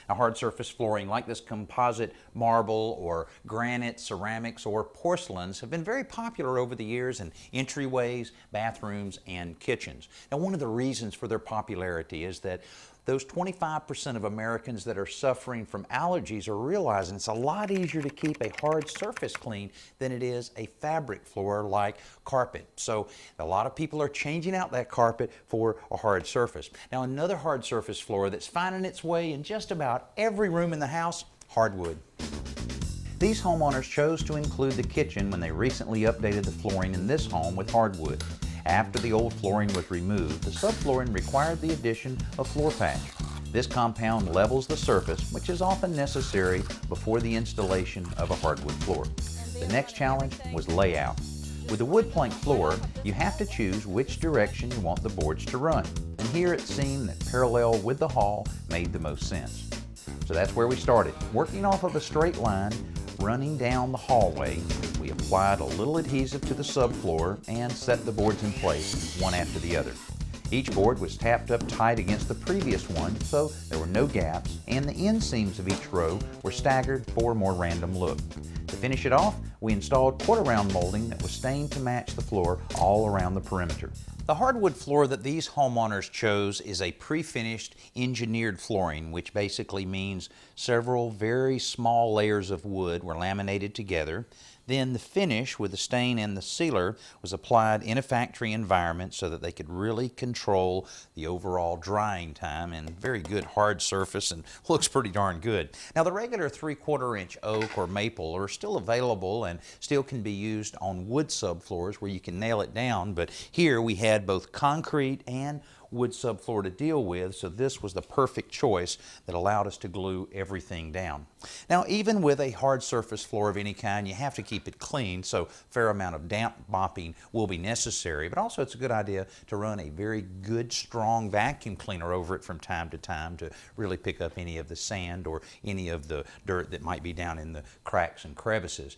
Now, hard surface flooring like this composite marble or granite, ceramics, or porcelains have been very popular over the years in entryways, bathrooms, and kitchens. Now, one of the reasons for their popularity is that those 25% of Americans that are suffering from allergies are realizing it's a lot easier to keep a hard surface clean than it is a fabric floor like carpet. So a lot of people are changing out that carpet for a hard surface. Now, another hard surface floor that's finding its way in just about every room in the house, hardwood. These homeowners chose to include the kitchen when they recently updated the flooring in this home with hardwood. After the old flooring was removed, the subflooring required the addition of floor patch. This compound levels the surface, which is often necessary before the installation of a hardwood floor. The next challenge was layout. With a wood plank floor, you have to choose which direction you want the boards to run. And here it seemed that parallel with the hall made the most sense. So that's where we started. Working off of a straight line, running down the hallway, we applied a little adhesive to the subfloor and set the boards in place, one after the other. Each board was tapped up tight against the previous one, so there were no gaps, and the inseams of each row were staggered for a more random look. To finish it off, we installed quarter-round molding that was stained to match the floor all around the perimeter. The hardwood floor that these homeowners chose is a pre-finished engineered flooring, which basically means several very small layers of wood were laminated together. Then the finish with the stain and the sealer was applied in a factory environment so that they could really control the overall drying time, and very good hard surface and looks pretty darn good. Now, the regular 3/4 inch oak or maple are still available and still can be used on wood subfloors where you can nail it down, but here we had both concrete and wood subfloor to deal with, so this was the perfect choice that allowed us to glue everything down. Now, even with a hard surface floor of any kind, you have to keep it clean, so a fair amount of damp mopping will be necessary, but also it's a good idea to run a very good, strong vacuum cleaner over it from time to time to really pick up any of the sand or any of the dirt that might be down in the cracks and crevices.